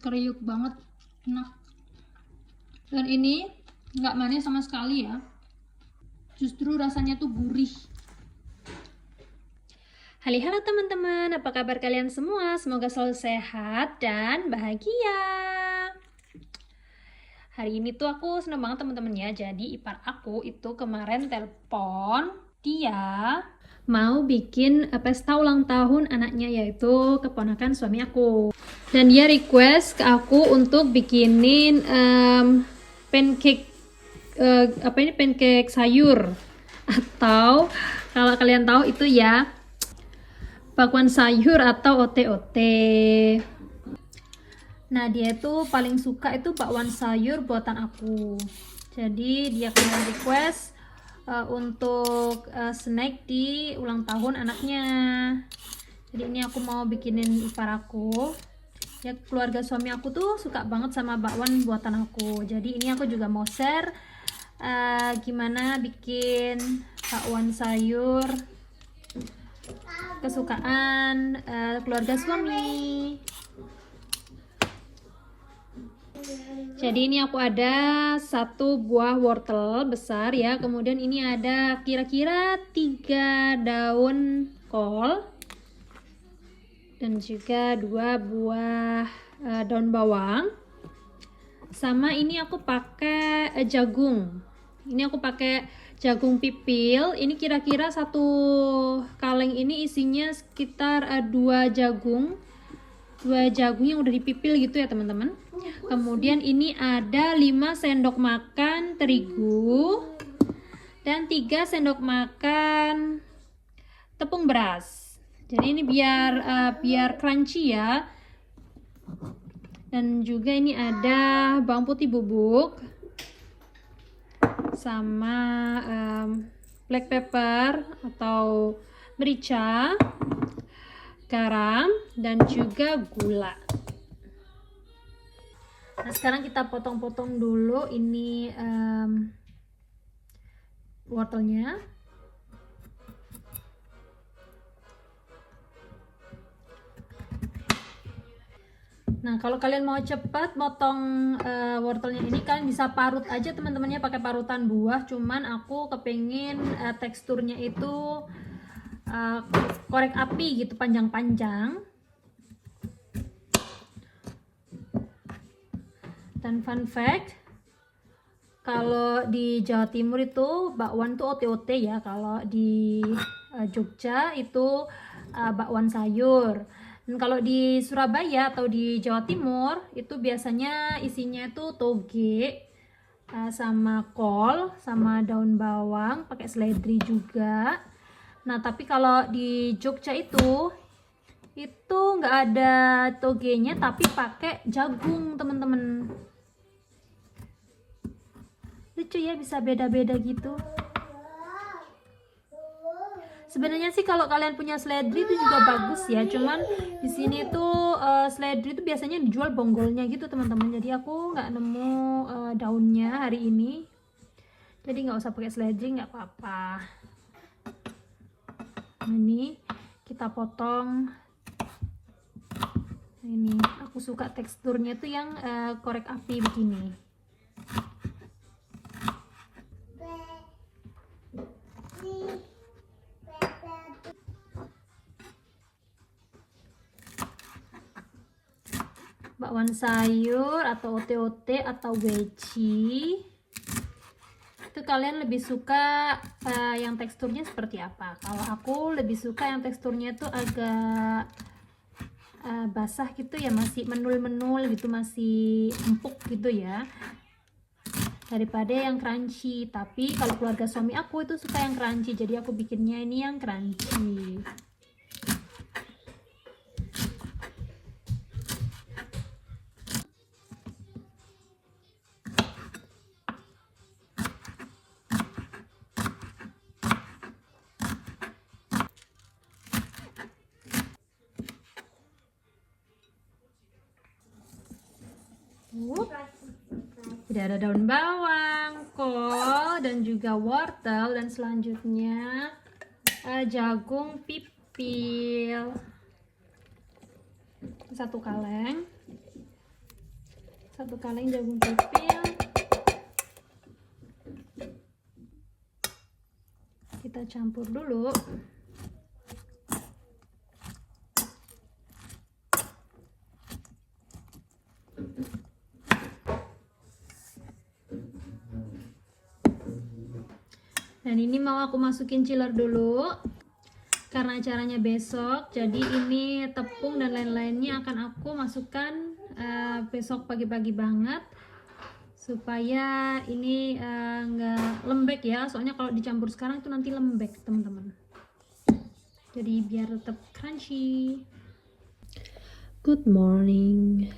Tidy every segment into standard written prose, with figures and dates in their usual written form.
Kriuk banget, enak. Dan ini nggak manis sama sekali ya, justru rasanya tuh gurih. Halo teman-teman, apa kabar kalian semua? Semoga selalu sehat dan bahagia. Hari ini tuh aku seneng banget teman-teman ya. Jadi ipar aku itu kemarin telepon, dia mau bikin pesta ulang tahun anaknya, yaitu keponakan suami aku. Dan dia request ke aku untuk bikinin pancake pancake sayur, atau kalau kalian tahu itu ya bakwan sayur atau ote-ote. Nah, dia tuh paling suka itu bakwan sayur buatan aku. Jadi dia kemarin request untuk snack di ulang tahun anaknya. Jadi ini aku mau bikinin ipar aku. Ya, keluarga suami aku tuh suka banget sama bakwan buatan aku. Jadi ini aku juga mau share gimana bikin bakwan sayur kesukaan keluarga suami. Jadi ini aku ada satu buah wortel besar ya, kemudian ini ada kira-kira 3 daun kol dan juga 2 buah daun bawang. Sama ini aku pakai jagung. Ini aku pakai jagung pipil. Ini kira-kira satu kaleng ini isinya sekitar 2 jagung. 2 jagung yang udah dipipil gitu ya teman-teman. Kemudian ini ada 5 sendok makan terigu dan 3 sendok makan tepung beras. Jadi ini biar crunchy ya. Dan juga ini ada bawang putih bubuk sama black pepper atau merica, garam, dan juga gula. Nah, sekarang kita potong-potong dulu ini wortelnya. Nah, kalau kalian mau cepat motong wortelnya ini, kalian bisa parut aja teman-temannya pakai parutan buah. Cuman aku kepengen teksturnya itu korek api gitu, panjang-panjang. Dan fun fact, kalau di Jawa Timur itu bakwan tuh ote-ote ya. Kalau di Jogja itu bakwan sayur. Dan kalau di Surabaya atau di Jawa Timur itu biasanya isinya itu toge sama kol sama daun bawang, pakai seledri juga. Nah, tapi kalau di Jogja itu nggak ada togenya, tapi pakai jagung teman-teman. Lucu ya, bisa beda-beda gitu. Sebenarnya sih kalau kalian punya seledri itu juga bagus ya, cuman di sini tuh seledri itu biasanya dijual bonggolnya gitu teman-teman. Jadi aku nggak nemu daunnya hari ini, jadi nggak usah pakai seledri, nggak apa-apa. Ini kita potong. Ini aku suka teksturnya tuh yang korek api begini. Bakwan sayur atau ote-ote atau weci, itu kalian lebih suka yang teksturnya seperti apa? Kalau aku lebih suka yang teksturnya tuh agak basah gitu ya, masih menul-menul gitu, masih empuk gitu ya, daripada yang crunchy. Tapi kalau keluarga suami aku itu suka yang crunchy, jadi aku bikinnya ini yang crunchy. Tidak ada daun bawang, kol, dan juga wortel, dan selanjutnya jagung pipil 1 kaleng. 1 kaleng jagung pipil. Kita campur dulu. Dan ini mau aku masukin chiller dulu karena acaranya besok, jadi ini tepung dan lain-lainnya akan aku masukkan besok pagi-pagi banget supaya ini nggak lembek ya, soalnya kalau dicampur sekarang itu nanti lembek teman-teman, jadi biar tetap crunchy. Good morning.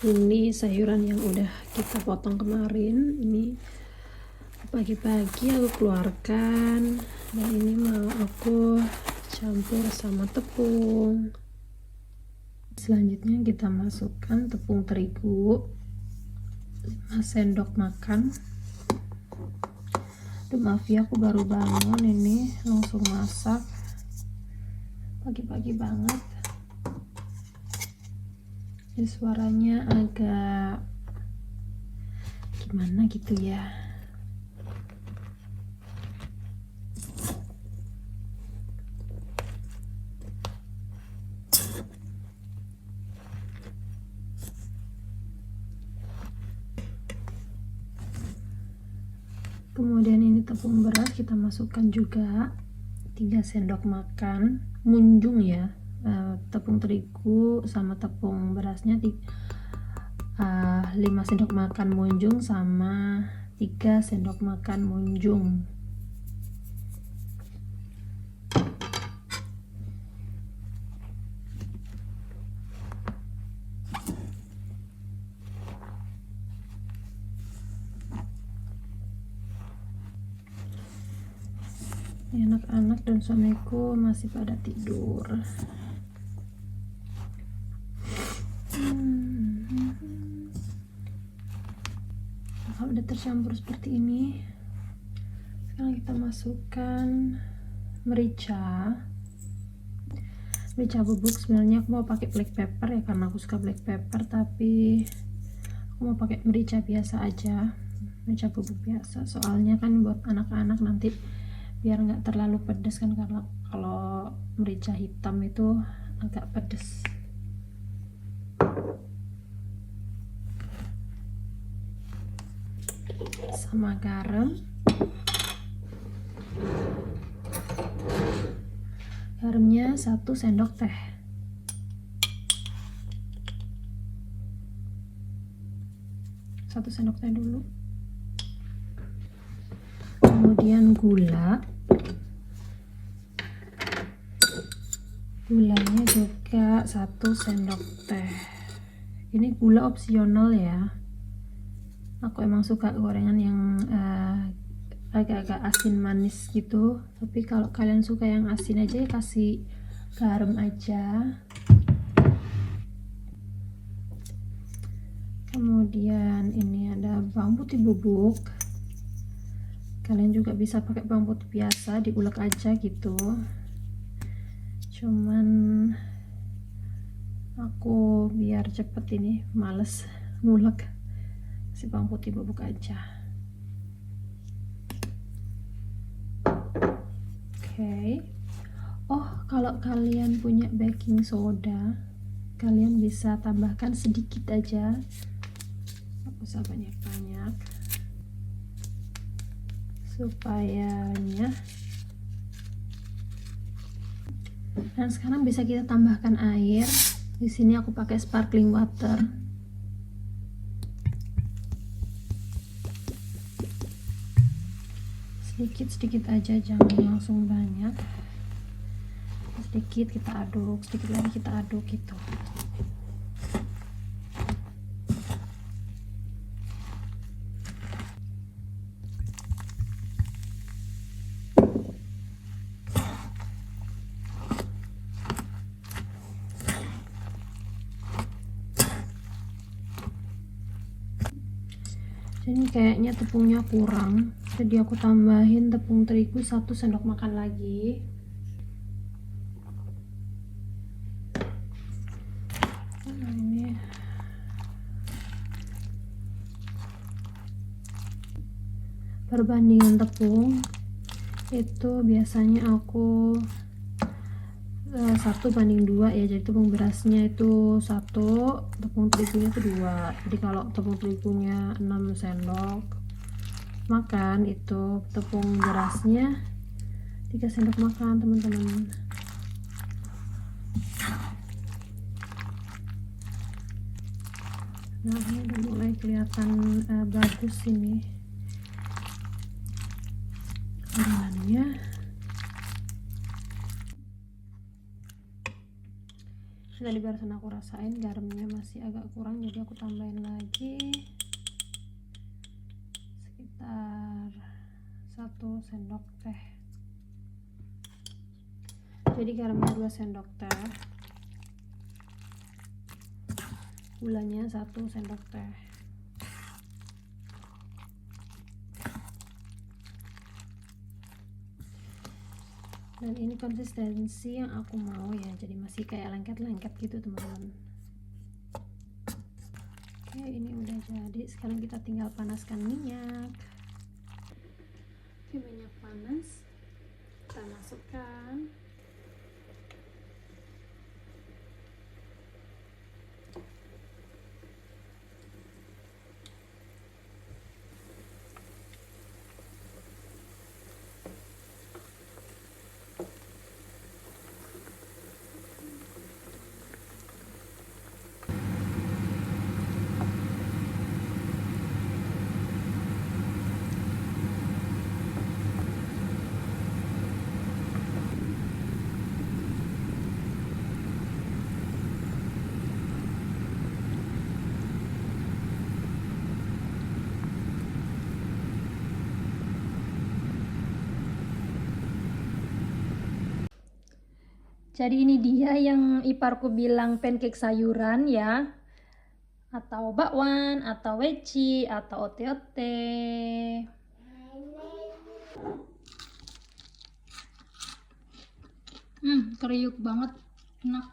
Ini sayuran yang udah kita potong kemarin, ini pagi-pagi aku keluarkan, dan ini mau aku campur sama tepung. Selanjutnya kita masukkan tepung terigu 5 sendok makan. Aduh, maaf ya, aku baru bangun ini langsung masak pagi-pagi banget, jadi suaranya agak gimana gitu ya. Kemudian ini tepung beras kita masukkan juga 3 sendok makan munjung ya, tepung terigu sama tepung berasnya 5 sendok makan munjung sama 3 sendok makan munjung. Anak-anak dan suamiku masih pada tidur. Kalau udah tercampur seperti ini, sekarang kita masukkan merica bubuk. Sebenarnya aku mau pakai black pepper ya, karena aku suka black pepper, tapi aku mau pakai merica biasa aja, merica bubuk biasa, soalnya kan buat anak-anak nanti biar nggak terlalu pedas kan, karena kalau merica hitam itu agak pedas. Sama garam. Garamnya 1 sendok teh. Satu sendok teh dulu. Kemudian gulanya juga 1 sendok teh. Ini gula opsional ya, aku emang suka gorengan yang agak-agak asin manis gitu, tapi kalau kalian suka yang asin aja ya kasih garam aja. Kemudian ini ada bawang putih bubuk, kalian juga bisa pakai bawang putih biasa, diulek aja gitu, cuman aku biar cepet ini males ngulek, si bawang putih bubuk aja. Oke. Oh, kalau kalian punya baking soda, kalian bisa tambahkan sedikit aja, nggak usah banyak-banyak, supayanya. Dan sekarang bisa kita tambahkan air. Di sini aku pakai sparkling water. Sedikit-sedikit aja, jangan langsung banyak. Sedikit kita aduk, sedikit lagi kita aduk gitu. Jadi kayaknya tepungnya kurang, jadi aku tambahin tepung terigu 1 sendok makan lagi. Nah, ini perbandingan tepung itu biasanya aku 1:2 ya, jadi tepung berasnya itu 1, tepung terigunya itu 2. Jadi kalau tepung terigunya 6 sendok makan, itu tepung berasnya 3 sendok makan teman-teman. Nah ini udah mulai kelihatan bagus ini adonannya. Tadi barusan aku rasain garamnya masih agak kurang, jadi aku tambahin lagi sekitar 1 sendok teh. Jadi garamnya 2 sendok teh, gulanya 1 sendok teh. Dan ini konsistensi yang aku mau ya, jadi masih kayak lengket-lengket gitu teman-teman. Oke, ini udah jadi. Sekarang kita tinggal panaskan minyak. Oke, minyak panas, kita masukkan Jadi ini dia yang iparku bilang pancake sayuran ya, atau bakwan, atau weci, atau ote-ote. Kriuk banget, enak.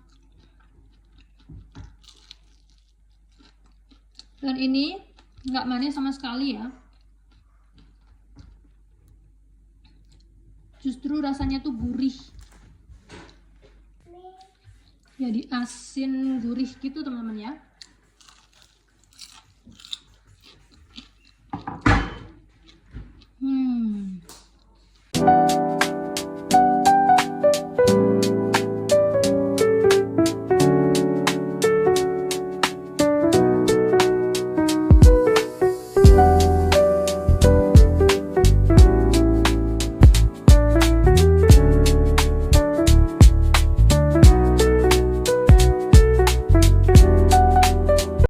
Dan ini nggak manis sama sekali ya. Justru rasanya tuh gurih. Jadi asin gurih gitu teman-teman ya.